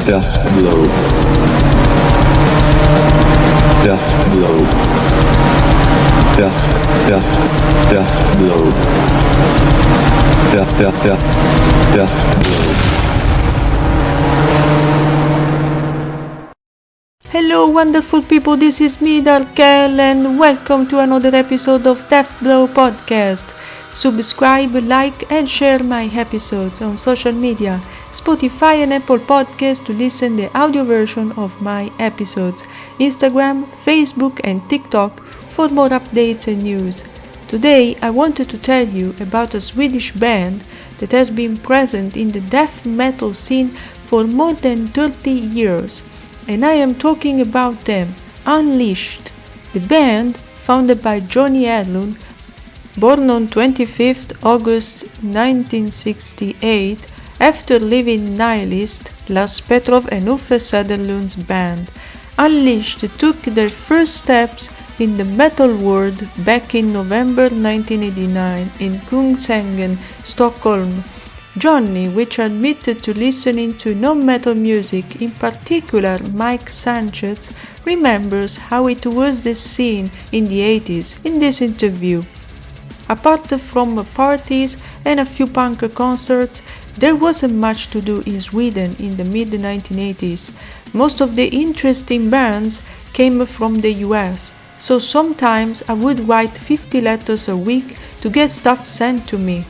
Death blow. Death blow. Death blow. Death blow. Hello wonderful people, this is me Darkel and welcome to another episode of Death Blow Podcast. Subscribe, like and share my episodes on social media, Spotify and Apple Podcasts to listen the audio version of my episodes, Instagram, Facebook and TikTok for more updates and news. Today I wanted to tell you about a Swedish band that has been present in the death metal scene for more than 30 years. And I am talking about them, Unleashed, the band founded by Johnny Hedlund, born on 25th August 1968 after leaving Nihilist, Lars Petrov and Uffe Söderlund's band. Unleashed took their first steps in the metal world back in November 1989 in Kungsängen, Stockholm. Johnny, which admitted to listening to non-metal music, in particular Mike Sanchez, remembers how it was the scene in the 80s in this interview. Apart from parties and a few punk concerts, there wasn't much to do in Sweden in the mid-1980s. Most of the interesting bands came from the US, so sometimes I would write 50 letters a week to get stuff sent to me.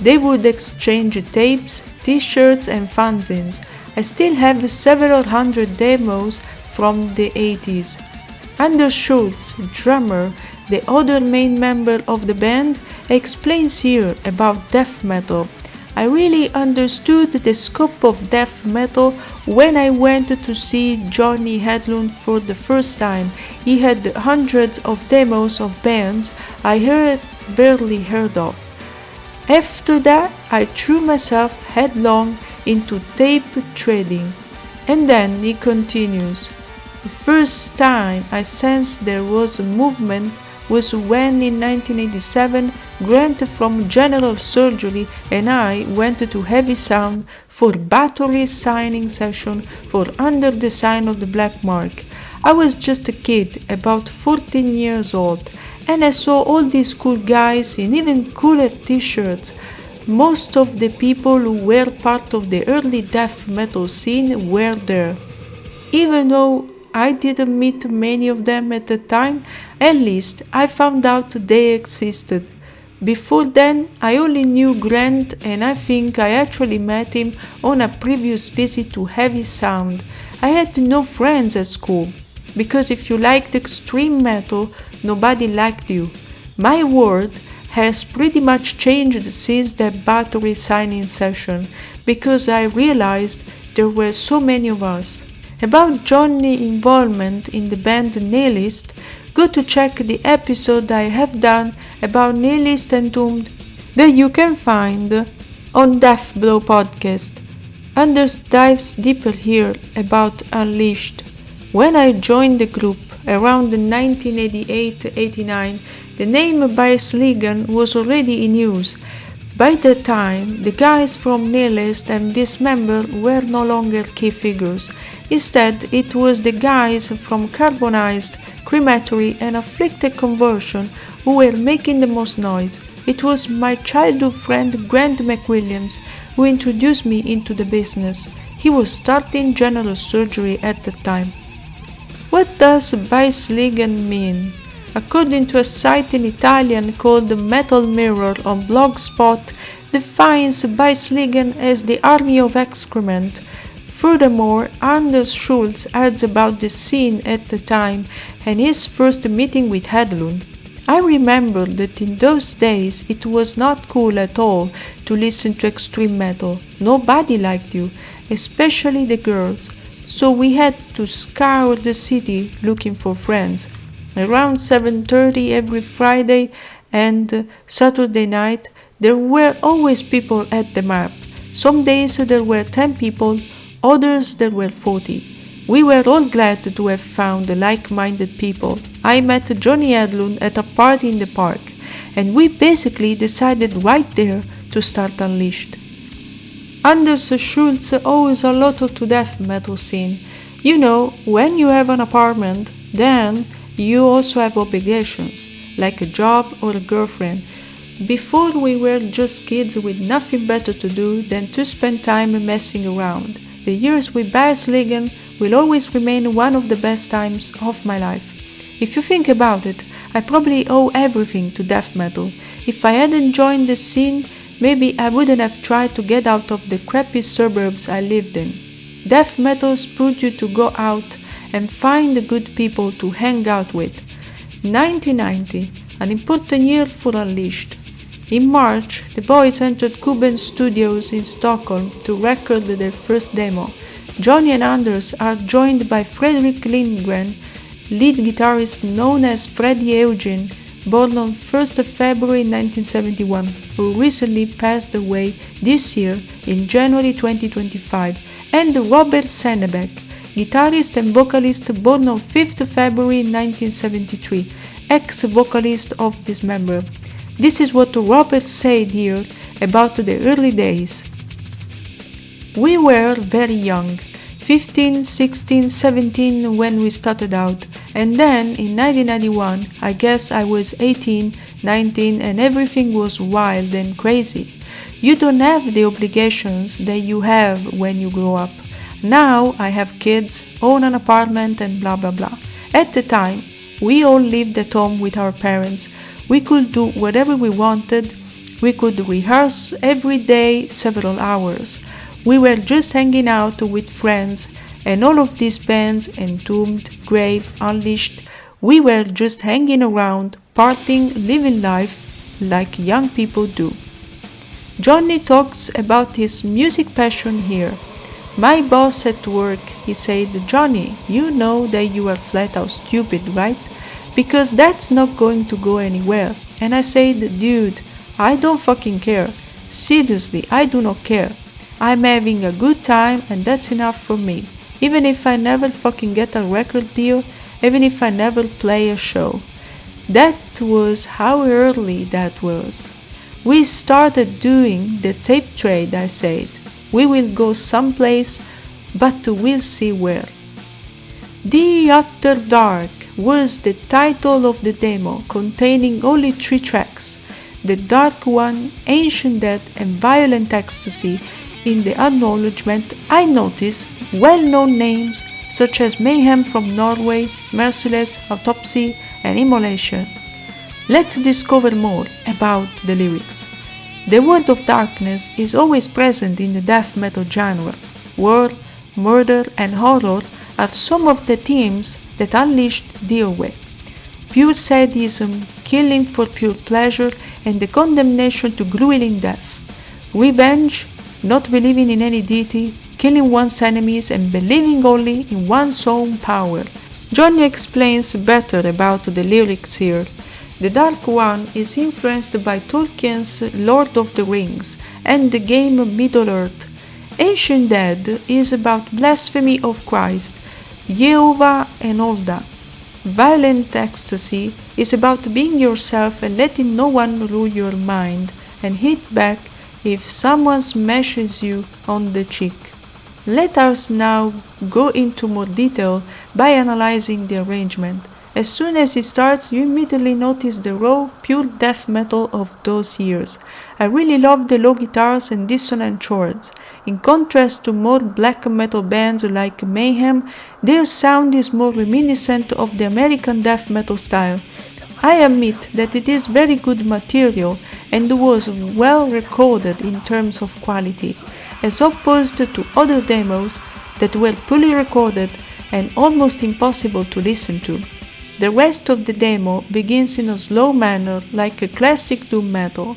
They would exchange tapes, t-shirts and fanzines. I still have several hundred demos from the 80s. Anders Schultz, drummer, the other main member of the band, explains here about death metal. I really understood the scope of death metal when I went to see Johnny Hedlund for the first time. He had hundreds of demos of bands I had barely heard of. After that, I threw myself headlong into tape trading. And then he continues. The first time I sensed there was a movement was when in 1987 Grant from General Surgery and I went to Heavy Sound for battery signing session for Under the Sign of the Black Mark. I was just a kid, about 14 years old, and I saw all these cool guys in even cooler t-shirts. Most of the people who were part of the early death metal scene were there. Even though I didn't meet many of them at the time, at least I found out they existed. Before then, I only knew Grant, and I think I actually met him on a previous visit to Heavy Sound. I had no friends at school, because if you liked extreme metal, nobody liked you. My world has pretty much changed since that battery signing session, because I realized there were so many of us. About Johnny's involvement in the band Nihilist, go to check the episode I have done about Nihilist and Doomed that you can find on Death Blow Podcast. Anders dives deeper here about Unleashed. When I joined the group around 1988-89, the name Bajsligan was already in use. By that time, the guys from Nihilist and Dismember were no longer key figures. Instead, it was the guys from Carbonized, Crematory and Afflicted Conversion who were making the most noise. It was my childhood friend Grant McWilliams who introduced me into the business. He was starting general surgery at the time. What does Bajsligan mean? According to a site in Italian called Metal Mirror on Blogspot, defines Bajsligan as the army of excrement. Furthermore, Anders Schultz adds about the scene at the time and his first meeting with Hedlund. I remember that in those days it was not cool at all to listen to extreme metal. Nobody liked you, especially the girls. So we had to scour the city looking for friends. Around 7:30 every Friday and Saturday night, there were always people at the map. Some days there were 10 people, others there were 40. We were all glad to have found like-minded people. I met Johnny Hedlund at a party in the park, and we basically decided right there to start Unleashed. Anders Schulz owes a lot to death metal scene. You know, when you have an apartment, then you also have obligations, like a job or a girlfriend. Before we were just kids with nothing better to do than to spend time messing around. The years with Basligen will always remain one of the best times of my life. If you think about it, I probably owe everything to death metal. If I hadn't joined the scene, maybe I wouldn't have tried to get out of the crappy suburbs I lived in. Death metal spurred you to go out and find good people to hang out with. 1990, an important year for Unleashed. In March, the boys entered Cuban Studios in Stockholm to record their first demo. Johnny and Anders are joined by Fredrik Lindgren, lead guitarist known as Freddie Eugene, born on 1st of February 1971, who recently passed away this year in January 2025, and Robert Sennebeck, guitarist and vocalist born on 5th of February 1973, ex-vocalist of Dismember. This is what Robert said here about the early days. We were very young, 15, 16, 17 when we started out, and then in 1991 I guess I was 18, 19 and everything was wild and crazy. You don't have the obligations that you have when you grow up. Now I have kids, own an apartment and blah blah blah. At the time, we all lived at home with our parents. We could do whatever we wanted. We could rehearse every day several hours. We were just hanging out with friends, and all of these bands, Entombed, Grave, Unleashed, we were just hanging around, partying, living life like young people do. Johnny talks about his music passion here. My boss at work, he said, "Johnny, you know that you are flat out stupid, right? Because that's not going to go anywhere." And I said, "Dude, I don't fucking care. Seriously, I do not care. I'm having a good time and that's enough for me. Even if I never fucking get a record deal, even if I never play a show." That was how early that was. We started doing the tape trade, I said. We will go someplace, but we'll see where. The Utter Dark was the title of the demo, containing only 3 tracks. The Dark One, Ancient Death and Violent Ecstasy. In the acknowledgement, I noticed well-known names such as Mayhem from Norway, Merciless, Autopsy, and Immolation. Let's discover more about the lyrics. The word of darkness is always present in the death metal genre. War, murder, and horror are some of the themes that Unleashed deal with. Pure sadism, killing for pure pleasure, and the condemnation to grueling death. Revenge, not believing in any deity, killing one's enemies and believing only in one's own power. Johnny explains better about the lyrics here. The Dark One is influenced by Tolkien's Lord of the Rings and the game Middle-earth. Ancient Death is about blasphemy of Christ, Jehovah and Olda. Violent Ecstasy is about being yourself and letting no one rule your mind, and hit back if someone smashes you on the cheek. Let us now go into more detail by analyzing the arrangement. As soon as it starts, you immediately notice the raw, pure death metal of those years. I really love the low guitars and dissonant chords. In contrast to more black metal bands like Mayhem, their sound is more reminiscent of the American death metal style. I admit that it is very good material and was well recorded in terms of quality, as opposed to other demos that were poorly recorded and almost impossible to listen to. The rest of the demo begins in a slow manner like a classic doom metal.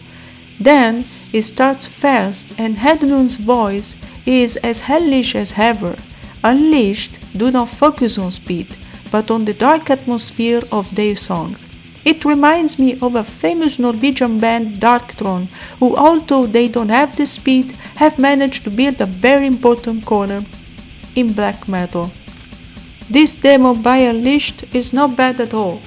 Then it starts fast and Hedlund's voice is as hellish as ever. Unleashed do not focus on speed, but on the dark atmosphere of their songs. It reminds me of a famous Norwegian band Darkthrone, who although they don't have the speed, have managed to build a very important corner in black metal. This demo by Unleashed is not bad at all.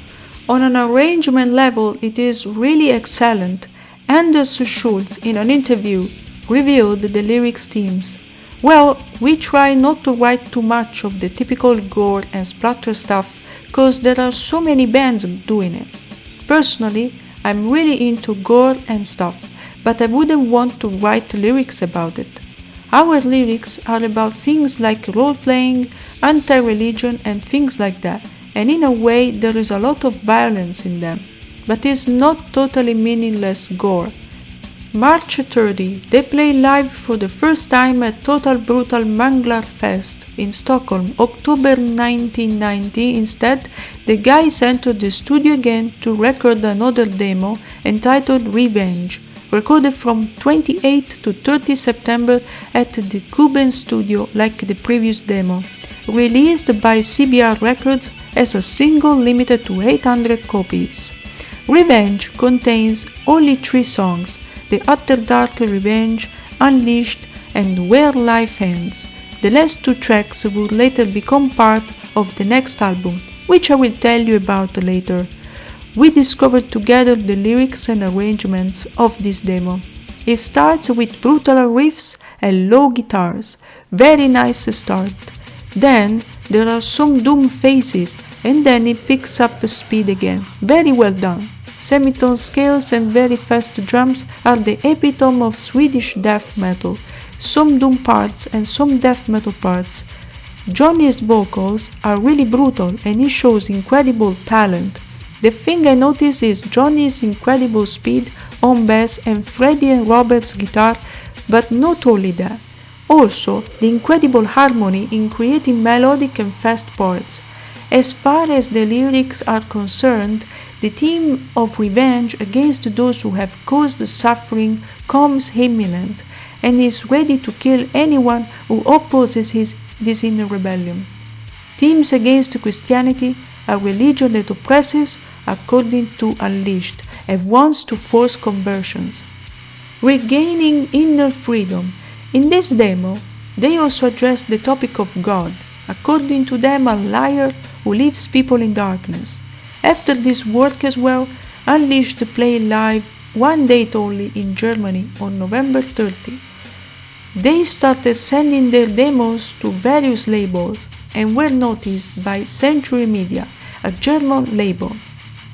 On an arrangement level, it is really excellent. Anders Schulz, in an interview, revealed the lyrics themes. Well, we try not to write too much of the typical gore and splatter stuff cause there are so many bands doing it. Personally, I'm really into gore and stuff, but I wouldn't want to write lyrics about it. Our lyrics are about things like role-playing, anti-religion and things like that, and in a way there is a lot of violence in them, but it's not totally meaningless gore. March 30, they play live for the first time at Total Brutal Manglar Fest in Stockholm, October 1990. Instead, the guys entered the studio again to record another demo entitled Revenge, recorded from 28 to 30 September at the Cuban studio like the previous demo, released by CBR Records as a single limited to 800 copies. Revenge contains only 3 songs: The Utter Dark Revenge, Unleashed, and Where Life Ends. The last 2 tracks will later become part of the next album, which I will tell you about later. We discovered together the lyrics and arrangements of this demo. It starts with brutal riffs and low guitars. Very nice start. Then there are some doom phases and then it picks up speed again. Very well done. Semitone scales and very fast drums are the epitome of Swedish death metal. Some doom parts and some death metal parts. Johnny's vocals are really brutal and he shows incredible talent. The thing I notice is Johnny's incredible speed on bass and Freddie and Robert's guitar, but not only that. Also, the incredible harmony in creating melodic and fast parts. As far as the lyrics are concerned, the theme of revenge against those who have caused suffering comes imminent and is ready to kill anyone who opposes this inner rebellion. Themes against Christianity, a religion that oppresses, according to Unleashed, and wants to force conversions. Regaining inner freedom. In this demo, they also address the topic of God, according to them a liar who leaves people in darkness. After this work as well, Unleashed play live one date only in Germany on November 30. They started sending their demos to various labels and were noticed by Century Media, a German label.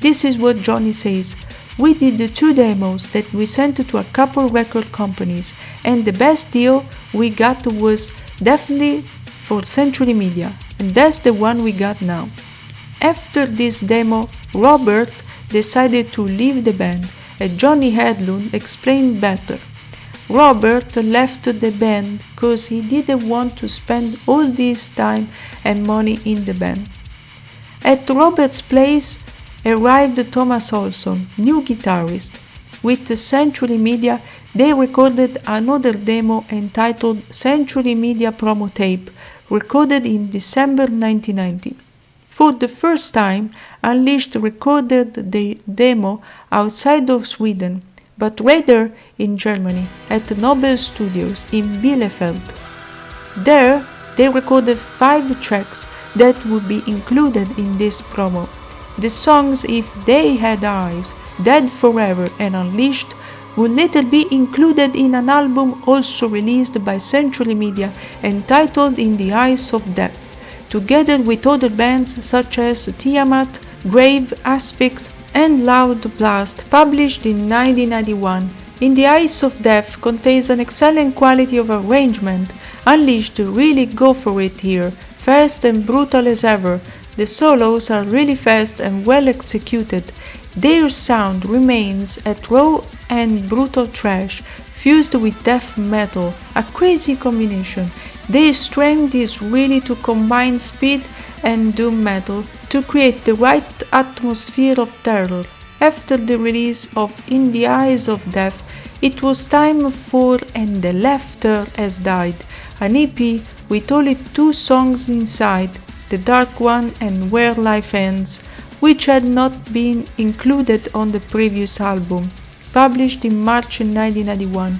This is what Johnny says: "We did the 2 demos that we sent to a couple record companies, and the best deal we got was definitely for Century Media, and that's the one we got now." After this demo, Robert decided to leave the band, and Johnny Hedlund explained better. Robert left the band because he didn't want to spend all this time and money in the band. At Robert's place arrived Thomas Olsson, new guitarist. With Century Media, they recorded another demo entitled Century Media Promo Tape, recorded in December 1990. For the first time, Unleashed recorded the demo outside of Sweden, but rather in Germany, at Nobel Studios in Bielefeld. There, they recorded 5 tracks that would be included in this promo. The songs If They Had Eyes, Dead Forever, and Unleashed would later be included in an album also released by Century Media entitled In the Eyes of Death, together with other bands such as Tiamat, Grave, Asphyx, and Loud Blast, published in 1991. In the Eyes of Death contains an excellent quality of arrangement. Unleashed really go for it here, fast and brutal as ever. The solos are really fast and well executed. Their sound remains at raw and brutal thrash, fused with death metal, a crazy combination. Their strength is really to combine speed and doom metal to create the right atmosphere of terror. After the release of In the Eyes of Death, it was time for And the Laughter Has Died, an EP with only 2 songs inside, The Dark One and Where Life Ends, which had not been included on the previous album, published in March 1991.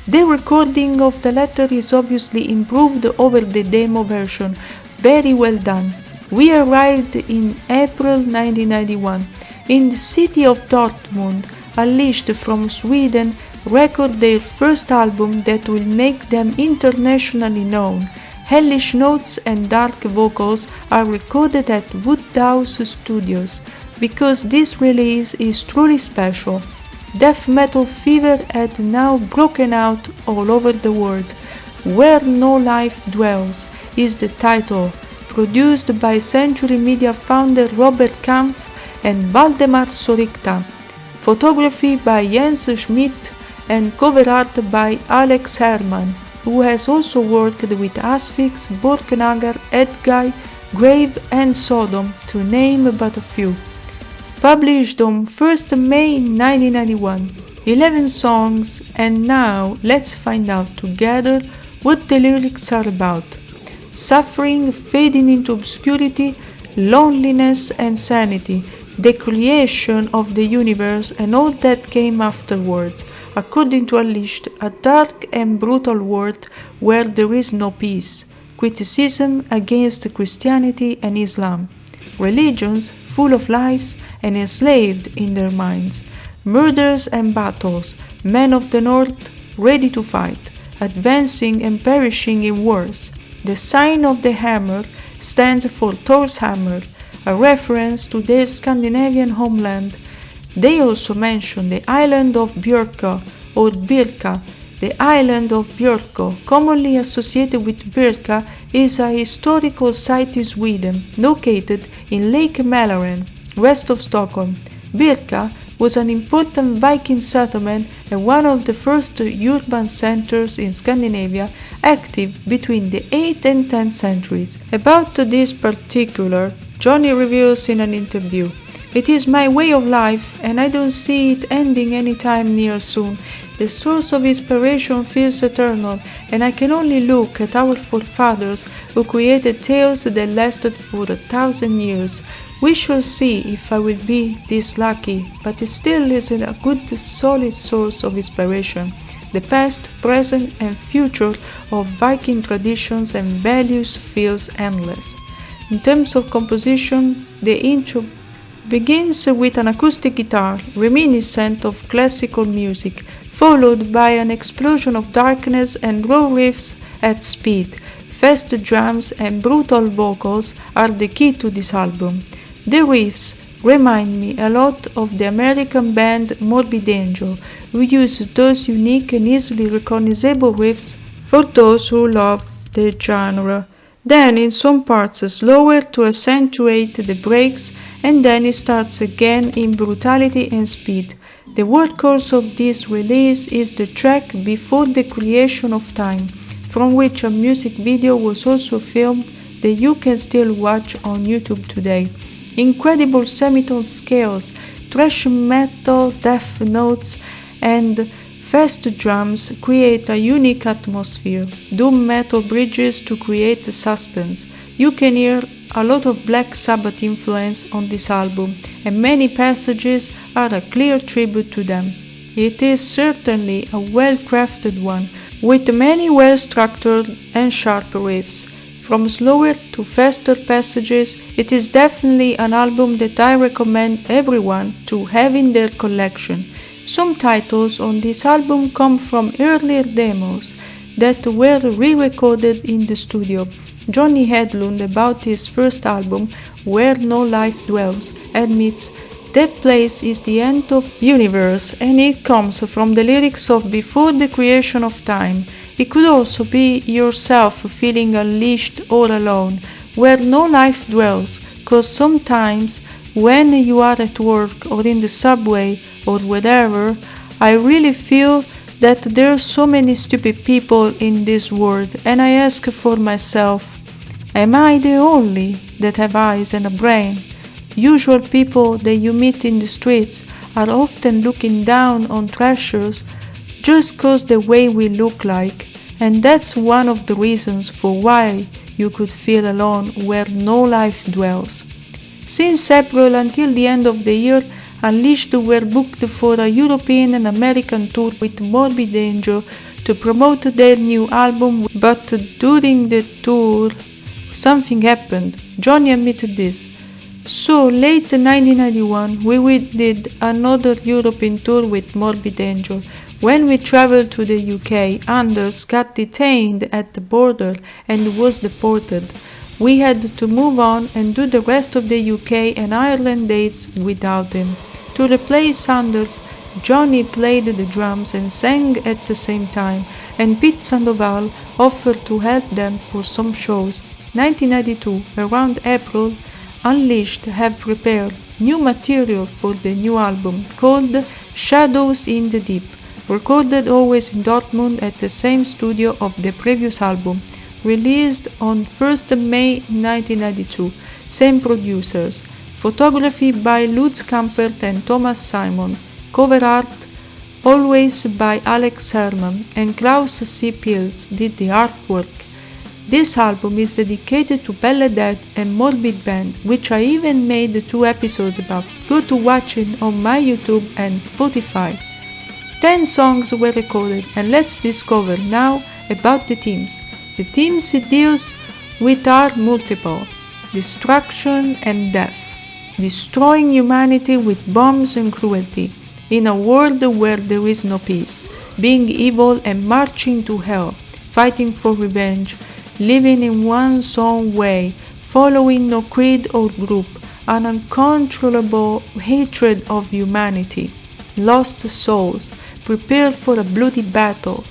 The recording of the latter is obviously improved over the demo version, very well done. We arrived in April 1991 in the city of Dortmund. Unleashed from Sweden record their first album that will make them internationally known. Hellish notes and dark vocals are recorded at Woodhouse Studios, because this release is truly special. Death metal fever had now broken out all over the world. Where No Life Dwells is the title, produced by Century Media founder Robert Kampf and Valdemar Sorikta. Photography by Jens Schmidt and cover art by Alex Herman, who has also worked with Asphyx, Borknagar, Edguy, Grave and Sodom, to name but a few. Published on 1st May 1991, 11 songs, and now let's find out together what the lyrics are about. Suffering, fading into obscurity, loneliness and sanity, the creation of the universe and all that came afterwards, according to Unleashed, a dark and brutal world where there is no peace, criticism against Christianity and Islam, religions full of lies and enslaved in their minds, murders and battles, men of the north ready to fight, advancing and perishing in wars. The sign of the hammer stands for Thor's hammer, a reference to their Scandinavian homeland. They also mention the island of Björka or Birka. The island of Björkö, commonly associated with Birka, is a historical site in Sweden, located in Lake Mälaren, west of Stockholm. Birka was an important Viking settlement and one of the first urban centers in Scandinavia, active between the 8th and 10th centuries. About this particular, Johnny reveals in an interview, "It is my way of life and I don't see it ending anytime near soon. The source of inspiration feels eternal, and I can only look at our forefathers who created tales that lasted for 1,000 years. We shall see if I will be this lucky, but it still is a good solid source of inspiration. The past, present and future of Viking traditions and values feels endless." In terms of composition, the intro begins with an acoustic guitar reminiscent of classical music, followed by an explosion of darkness and raw riffs at speed. Fast drums and brutal vocals are the key to this album. The riffs remind me a lot of the American band Morbid Angel, who use those unique and easily recognizable riffs for those who love the genre. Then in some parts slower to accentuate the breaks, and then it starts again in brutality and speed. The workhorse of this release is the track Before the Creation of Time, from which a music video was also filmed that you can still watch on YouTube today. Incredible semitone scales, thrash metal death notes, and fast drums create a unique atmosphere. Doom metal bridges to create suspense. You can hear a lot of Black Sabbath influence on this album, and many passages are a clear tribute to them. It is certainly a well-crafted one, with many well-structured and sharp riffs. From slower to faster passages, it is definitely an album that I recommend everyone to have in their collection. Some titles on this album come from earlier demos that were re-recorded in the studio. Johnny Hedlund, about his first album, Where No Life Dwells, admits that place is the end of universe, and it comes from the lyrics of Before the Creation of Time. It could also be yourself feeling unleashed or alone, where no life dwells, cause sometimes when you are at work or in the subway or whatever, I really feel that there are so many stupid people in this world, and I ask for myself, am I the only that have eyes and a brain? Usual people that you meet in the streets are often looking down on trashers just cause the way we look like, and that's one of the reasons for why you could feel alone where no life dwells. Since April until the end of the year, Unleashed were booked for a European and American tour with Morbid Angel to promote their new album, but during the tour something happened. Johnny admitted this. So, late 1991, we did another European tour with Morbid Angel, When we traveled to the UK, Anders got detained at the border and was deported. We had to move on and do the rest of the UK and Ireland dates without him. To replace Anders, Johnny played the drums and sang at the same time, and Pete Sandoval offered to help them for some shows. 1992, around April, Unleashed have prepared new material for the new album called Shadows in the Deep, recorded always in Dortmund at the same studio of the previous album, released on 1st May 1992, same producers, photography by Lutz Kampert and Thomas Simon, cover art always by Alex Herman, and Klaus C. Pils did the artwork. This album is dedicated to Belladad and Morbid Band, which I even made 2 episodes about. Go to watch it on my YouTube and Spotify. 10 songs were recorded, and let's discover now about the themes. The themes it deals with are multiple: destruction and death, destroying humanity with bombs and cruelty, in a world where there is no peace, being evil and marching to hell, fighting for revenge, living in one's own way, following no creed or group, an uncontrollable hatred of humanity, lost souls, prepare for a bloody battle,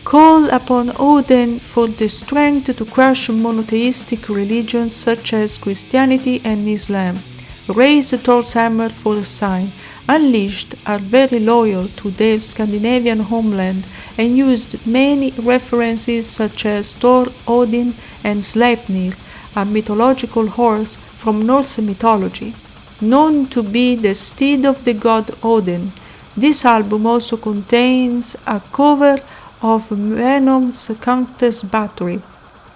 call upon Odin for the strength to crush monotheistic religions such as Christianity and Islam, raise Thor's hammer for a sign. Unleashed are very loyal to their Scandinavian homeland and used many references such as Thor, Odin, and Sleipnir, a mythological horse from Norse mythology, known to be the steed of the god Odin. This album also contains a cover of Venom's Countess Battery.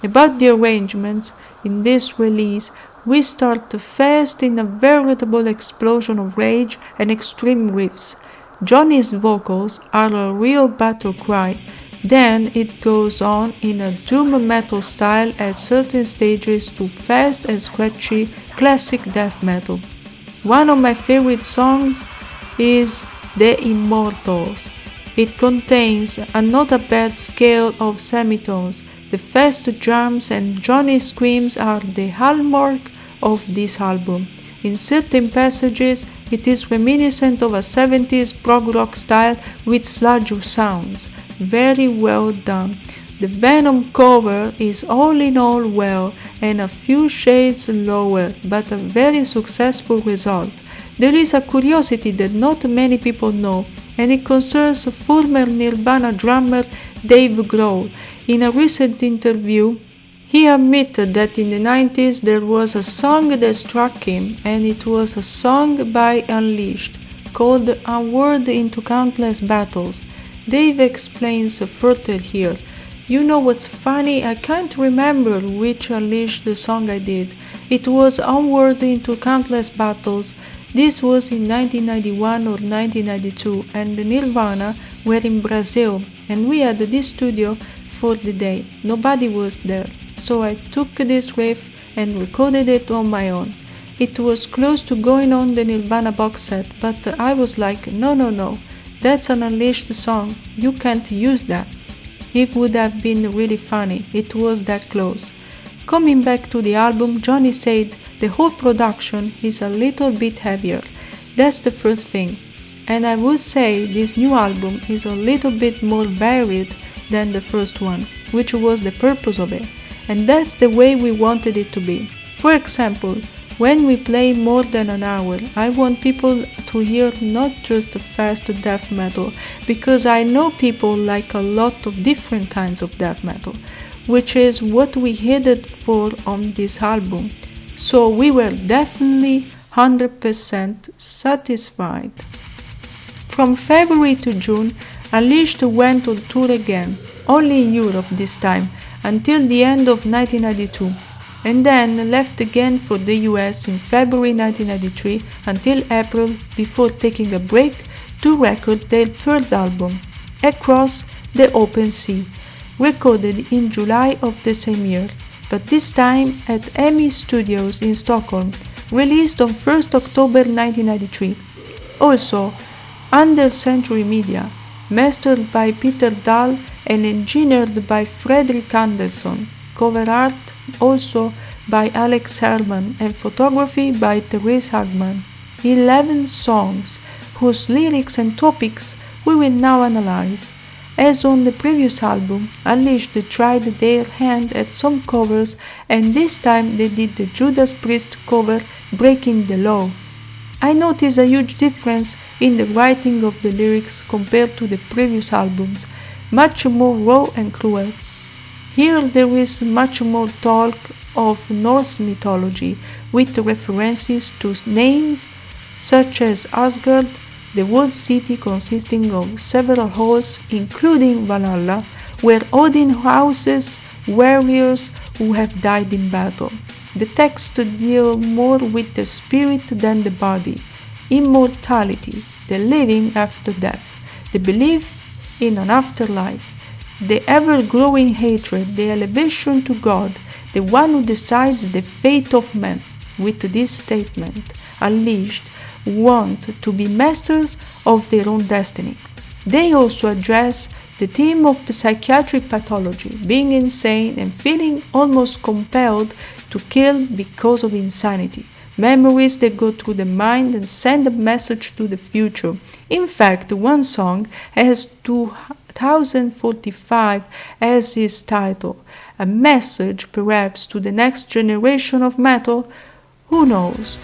About the arrangements in this release, we start fast in a veritable explosion of rage and extreme riffs. Johnny's vocals are a real battle cry. Then it goes on in a doom metal style at certain stages to fast and scratchy classic death metal. One of my favorite songs is The Immortals. It contains a not a bad scale of semitones. The fast drums and Johnny's screams are the hallmark of this album. In certain passages, it is reminiscent of a 70s prog rock style with sludge sounds. Very well done. The Venom cover is all in all well and a few shades lower, but a very successful result. There is a curiosity that not many people know, and it concerns former Nirvana drummer Dave Grohl. In a recent interview, he admitted that in the 90s there was a song that struck him, and it was a song by Unleashed, called Onward into Countless Battles. Dave explains further here. You know what's funny? I can't remember which Unleashed song I did. It was Onward into Countless Battles. This was in 1991 or 1992, and Nirvana were in Brazil, and we had this studio for the day. Nobody was there. So I took this riff and recorded it on my own. It was close to going on the Nirvana box set, but I was like, no, that's an Unleashed song, you can't use that. It would have been really funny, it was that close. Coming back to the album, Johnny said the whole production is a little bit heavier. That's the first thing. And I would say this new album is a little bit more varied than the first one, which was the purpose of it. And that's the way we wanted it to be. For example, when we play more than an hour, I want people to hear not just fast death metal, because I know people like a lot of different kinds of death metal, which is what we headed for on this album. So we were definitely 100% satisfied. From February to June, Unleashed went on tour again, only in Europe this time, until the end of 1992, and then left again for the US in February 1993 until April before taking a break to record their third album, Across the Open Sea, recorded in July of the same year, but this time at EMI Studios in Stockholm, released on 1st October 1993. Also, under Century Media, mastered by Peter Dahl and engineered by Fredrik Andersson. Cover art also by Alex Herman and photography by Therese Hagman. 11 songs whose lyrics and topics we will now analyze. As on the previous album, Unleashed tried their hand at some covers, and this time they did the Judas Priest cover Breaking the Law. I notice a huge difference in the writing of the lyrics compared to the previous albums, much more raw and cruel. Here there is much more talk of Norse mythology, with references to names such as Asgard, the walled city consisting of several halls, including Valhalla, where Odin houses warriors who have died in battle. The texts deal more with the spirit than the body, immortality, the living after death, the belief in an afterlife, the ever-growing hatred, the elevation to God, the one who decides the fate of man. With this statement, Unleashed want to be masters of their own destiny. They also address the theme of psychiatric pathology, being insane and feeling almost compelled to kill because of insanity, memories that go through the mind and send a message to the future. In fact, one song has 2045 as its title, a message perhaps to the next generation of metal, who knows?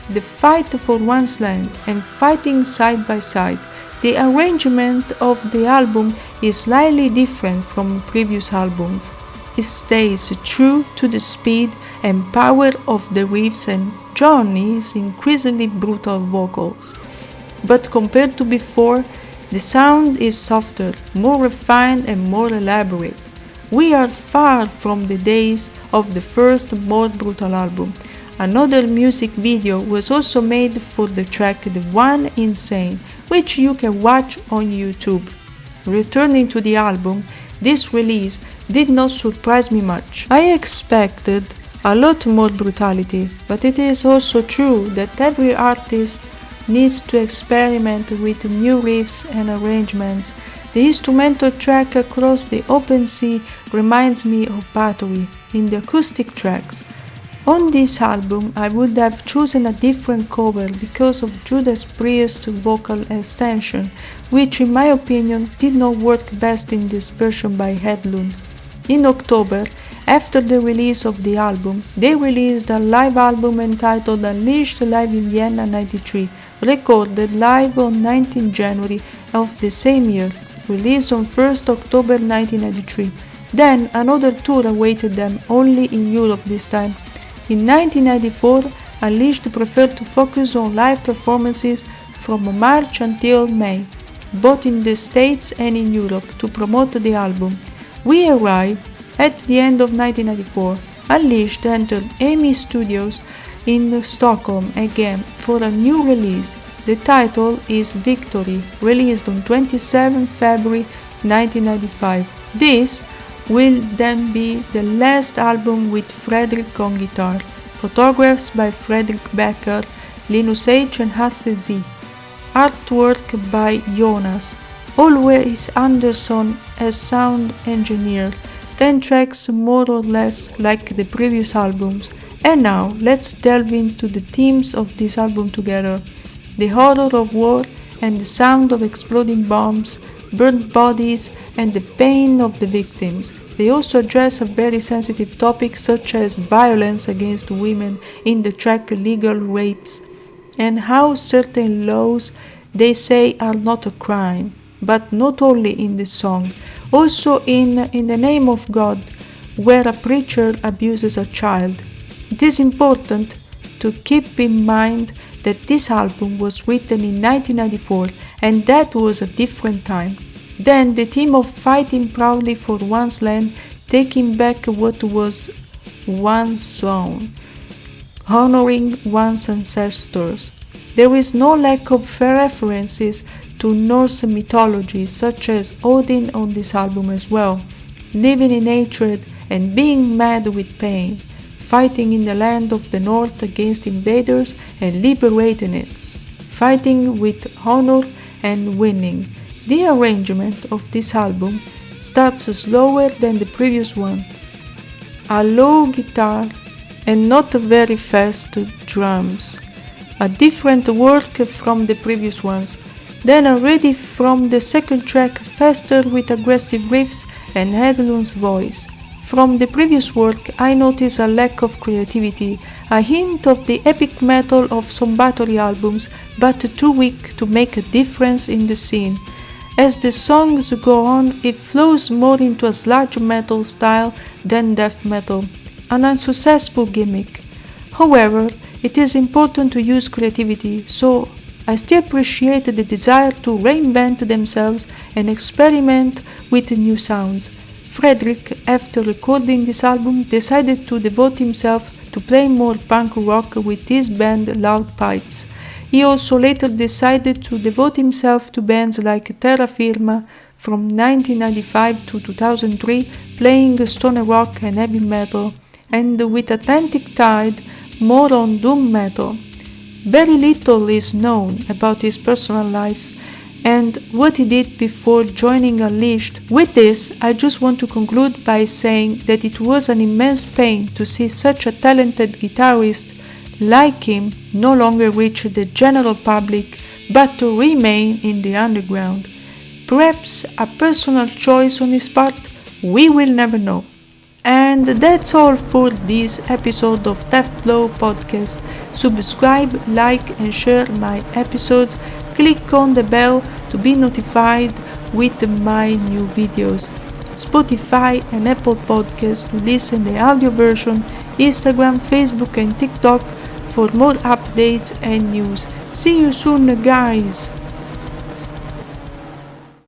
The fight for one's land and fighting side by side. The arrangement of the album is slightly different from previous albums. It stays true to the speed and power of the riffs and Johnny's increasingly brutal vocals. But compared to before, the sound is softer, more refined and more elaborate. We are far from the days of the first more brutal album. Another music video was also made for the track The One Insane, which you can watch on YouTube. Returning to the album, this release did not surprise me much. I expected a lot more brutality, but it is also true that every artist needs to experiment with new riffs and arrangements. The instrumental track Across the Open Sea reminds me of Battery in the acoustic tracks. On this album, I would have chosen a different cover because of Judas Priest's vocal extension, which in my opinion did not work best in this version by Hedlund. In October, after the release of the album, they released a live album entitled Unleashed Live in Vienna 93, recorded live on 19 January of the same year, released on 1st October 1993. Then another tour awaited them, only in Europe this time. In 1994, Unleashed preferred to focus on live performances from March until May, both in the States and in Europe, to promote the album. We arrived at the end of 1994. Unleashed entered EMI Studios in Stockholm again for a new release. The title is Victory, released on 27 February 1995. This will then be the last album with Fredrik on guitar. Photographs by Fredrik Becker, Linus H. and Hasse Z. Artwork by Jonas. Always Anderson as sound engineer. 10 tracks more or less like the previous albums. And now let's delve into the themes of this album together. The horror of war and the sound of exploding bombs, burnt bodies and the pain of the victims. They also address a very sensitive topic such as violence against women in the track Legal Rapes, and how certain laws they say are not a crime, but not only in the song, also in the Name of God, where a preacher abuses a child. It is important to keep in mind that this album was written in 1994 and that was a different time. Then the theme of fighting proudly for one's land, taking back what was one's own, honoring one's ancestors. There is no lack of references to Norse mythology such as Odin on this album as well, living in hatred and being mad with pain, fighting in the land of the north against invaders and liberating it, fighting with honor and winning. The arrangement of this album starts slower than the previous ones. A low guitar and not very fast drums. A different work from the previous ones. Then already from the second track faster with aggressive riffs and Hedlund's voice. From the previous work I notice a lack of creativity, a hint of the epic metal of some Bathory albums, but too weak to make a difference in the scene. As the songs go on, it flows more into a sludge metal style than death metal, an unsuccessful gimmick. However, it is important to use creativity, so I still appreciate the desire to reinvent themselves and experiment with new sounds. Fredrik, after recording this album, decided to devote himself to playing more punk rock with his band Loud Pipes. He also later decided to devote himself to bands like Terra Firma from 1995 to 2003, playing stoner rock and heavy metal, and with Atlantic Tide more on doom metal. Very little is known about his personal life and what he did before joining Unleashed. With this, I just want to conclude by saying that it was an immense pain to see such a talented guitarist like him no longer reach the general public but to remain in the underground. Perhaps a personal choice on his part, we will never know. And that's all for this episode of Death Blow Podcast. Subscribe, like and share my episodes. Click on the bell to be notified with my new videos. Spotify and Apple Podcasts to listen the audio version, Instagram, Facebook and TikTok for more updates and news. See you soon, guys!